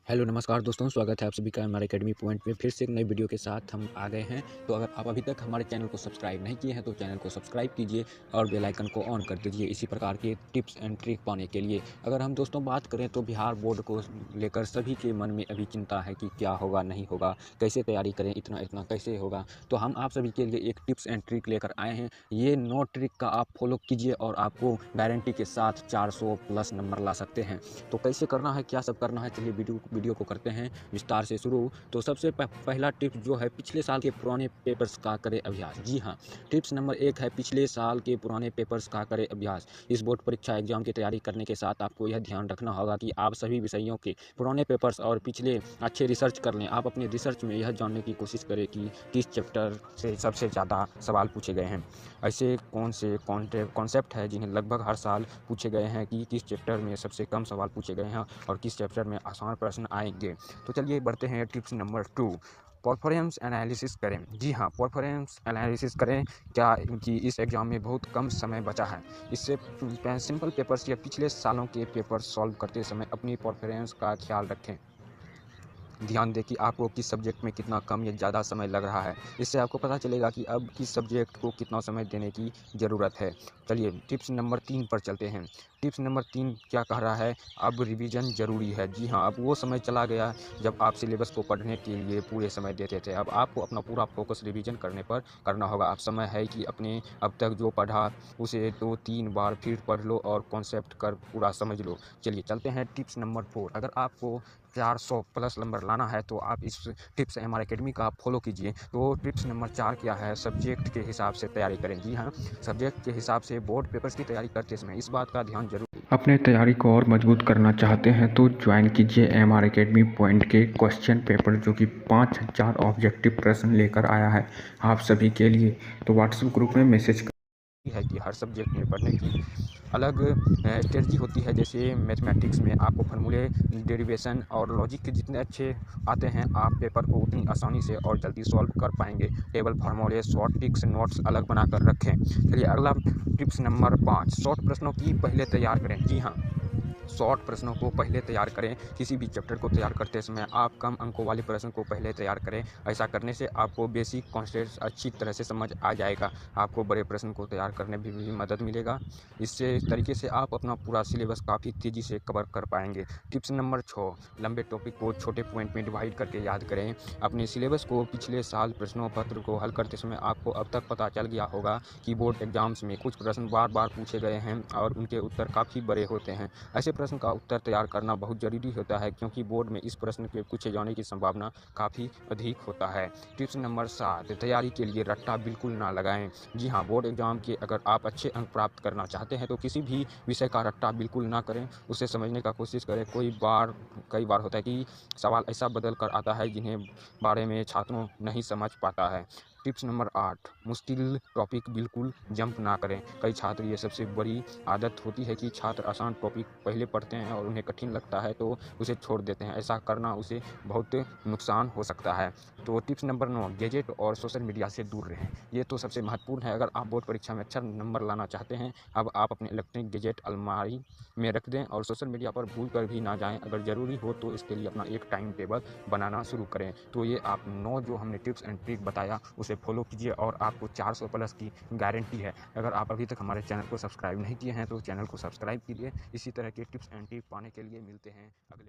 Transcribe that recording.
Hello नमस्कार दोस्तों, स्वागत है आप सभी का हमारे एकेडमी पॉइंट में फिर से एक नई वीडियो के साथ हम आ गए हैं। तो अगर आप अभी तक हमारे चैनल को सब्सक्राइब नहीं किए हैं तो चैनल को सब्सक्राइब कीजिए और बेल आइकन को ऑन कर दीजिए इसी प्रकार के टिप्स एंड ट्रिक पाने के लिए। अगर हम दोस्तों बात करें तो बिहार बोर्ड को लेकर सभी के मन में अभी चिंता है कि क्या होगा नहीं होगा, कैसे तैयारी करें, इतना इतना कैसे होगा। तो हम आप सभी के लिए एक टिप्स एंड ट्रिक लेकर आए हैं। ये 9 ट्रिक का आप फॉलो कीजिए और आपको गारंटी के साथ 400 प्लस नंबर ला सकते हैं। तो कैसे करना है, क्या सब करना है, चलिए वीडियो को करते हैं विस्तार से शुरू। तो सबसे पहला टिप्स जो है, पिछले साल के पुराने पेपर्स का करें अभ्यास। जी हाँ, टिप्स नंबर 1 है पिछले साल के पुराने पेपर्स का करें अभ्यास। इस बोर्ड परीक्षा एग्जाम की तैयारी करने के साथ आपको यह ध्यान रखना होगा कि आप सभी विषयों के पुराने पेपर्स और पिछले अच्छे रिसर्च कर लें। आप अपने रिसर्च में यह जानने की कोशिश करें कि किस चैप्टर से सबसे ज़्यादा सवाल पूछे गए हैं। ऐसे कौन से कॉन्सेप्ट है जिन्हें लगभग हर साल पूछे गए हैं कि किस चैप्टर में सबसे कम सवाल पूछे गए हैं और किस चैप्टर में आसान प्रश्न आएंगे। तो चलिए बढ़ते हैं टिप्स नंबर 2। परफॉर्मेंस एनालिसिस करें। जी हाँ, परफॉर्मेंस एनालिसिस करें। क्या कि इस एग्ज़ाम में बहुत कम समय बचा है, इससे सिंपल पेपर्स या पिछले सालों के पेपर सॉल्व करते समय अपनी परफॉर्मेंस का ख्याल रखें। ध्यान दें कि आपको किस सब्जेक्ट में कितना कम या ज़्यादा समय लग रहा है। इससे आपको पता चलेगा कि अब किस सब्जेक्ट को कितना समय देने की ज़रूरत है। चलिए टिप्स नंबर 3 पर चलते हैं। टिप्स नंबर 3 क्या कह रहा है, अब रिवीजन ज़रूरी है। जी हाँ, अब वो समय चला गया जब आप सिलेबस को पढ़ने के लिए पूरे समय देते थे। अब आपको अपना पूरा फोकस रिवीजन करने पर करना होगा। अब समय है कि अपने अब तक जो पढ़ा उसे 2-3 बार फिर पढ़ लो और कॉन्सेप्ट कर पूरा समझ लो। चलिए चलते हैं टिप्स नंबर 4। अगर आपको 400 प्लस नंबर लाना है तो आप इस टिप्स हमारे एकेडमी का आप फॉलो कीजिए। तो टिप्स नंबर 4 क्या है, सब्जेक्ट के हिसाब से तैयारी करें। जी हाँ, सब्जेक्ट के हिसाब से बोर्ड पेपर्स की तैयारी करते समय इस बात का ध्यान जरूर। अपने तैयारी को और मजबूत करना चाहते हैं तो ज्वाइन कीजिए एमआर एकेडमी पॉइंट के क्वेश्चन पेपर, जो कि 5000 ऑब्जेक्टिव प्रश्न लेकर आया है आप सभी के लिए। तो व्हाट्सएप ग्रुप में मैसेज है कि हर सब्जेक्ट में पढ़ने की अलग स्ट्रेटजी होती है। जैसे मैथमेटिक्स में आपको फार्मूले, डेरिवेशन और लॉजिक के जितने अच्छे आते हैं, आप पेपर को उतनी आसानी से और जल्दी सॉल्व कर पाएंगे। टेबल, फार्मूले, शॉर्ट ट्रिक्स, नोट्स अलग बनाकर रखें। चलिए अगला टिप्स नंबर 5, शॉर्ट प्रश्नों की पहले तैयार करें। जी हाँ, शॉर्ट प्रश्नों को पहले तैयार करें। किसी भी चैप्टर को तैयार करते समय आप कम अंकों वाले प्रश्न को पहले तैयार करें। ऐसा करने से आपको बेसिक कॉन्सेप्ट अच्छी तरह से समझ आ जाएगा। आपको बड़े प्रश्न को तैयार करने में भी मदद मिलेगा। इससे इस तरीके से आप अपना पूरा सिलेबस काफ़ी तेज़ी से कवर कर पाएंगे। टिप्स नंबर 6, लंबे टॉपिक को छोटे पॉइंट में डिवाइड करके याद करें। अपने सिलेबस को पिछले साल प्रश्नों पत्र को हल करते समय आपको अब तक पता चल गया होगा कि बोर्ड एग्जाम्स में कुछ प्रश्न बार बार पूछे गए हैं और उनके उत्तर काफ़ी बड़े होते हैं। ऐसे प्रश्न का उत्तर तैयार करना बहुत ज़रूरी होता है, क्योंकि बोर्ड में इस प्रश्न के पूछे जाने की संभावना काफ़ी अधिक होता है। टिप्स नंबर 7, तैयारी के लिए रट्टा बिल्कुल ना लगाएं। जी हाँ, बोर्ड एग्जाम के अगर आप अच्छे अंक प्राप्त करना चाहते हैं तो किसी भी विषय का रट्टा बिल्कुल ना करें। उसे समझने का कोशिश करें। कई बार होता है कि सवाल ऐसा बदल कर आता है जिन्हें बारे में छात्रों नहीं समझ पाता है। टिप्स नंबर 8, मुश्किल टॉपिक बिल्कुल जंप ना करें। कई छात्र, ये सबसे बड़ी आदत होती है कि छात्र आसान टॉपिक पहले पढ़ते हैं और उन्हें कठिन लगता है तो उसे छोड़ देते हैं। ऐसा करना उसे बहुत नुकसान हो सकता है। तो टिप्स नंबर 9, गैजेट और सोशल मीडिया से दूर रहें। ये तो सबसे महत्वपूर्ण है। अगर आप बोर्ड परीक्षा में अच्छा नंबर लाना चाहते हैं, अब आप अपने इलेक्ट्रॉनिक गैजेट अलमारी में रख दें और सोशल मीडिया पर भूल कर भी ना जाएं। अगर ज़रूरी हो तो इसके लिए अपना एक टाइम टेबल बनाना शुरू करें। तो ये आप 9 जो हमने टिप्स एंड ट्रिक बताया उसे फॉलो कीजिए और आपको 400 प्लस की गारंटी है। अगर आप अभी तक हमारे चैनल को सब्सक्राइब नहीं किए हैं तो चैनल को सब्सक्राइब कीजिए। इसी तरह के टिप्स एंड ट्रिक पाने के लिए मिलते हैं अगले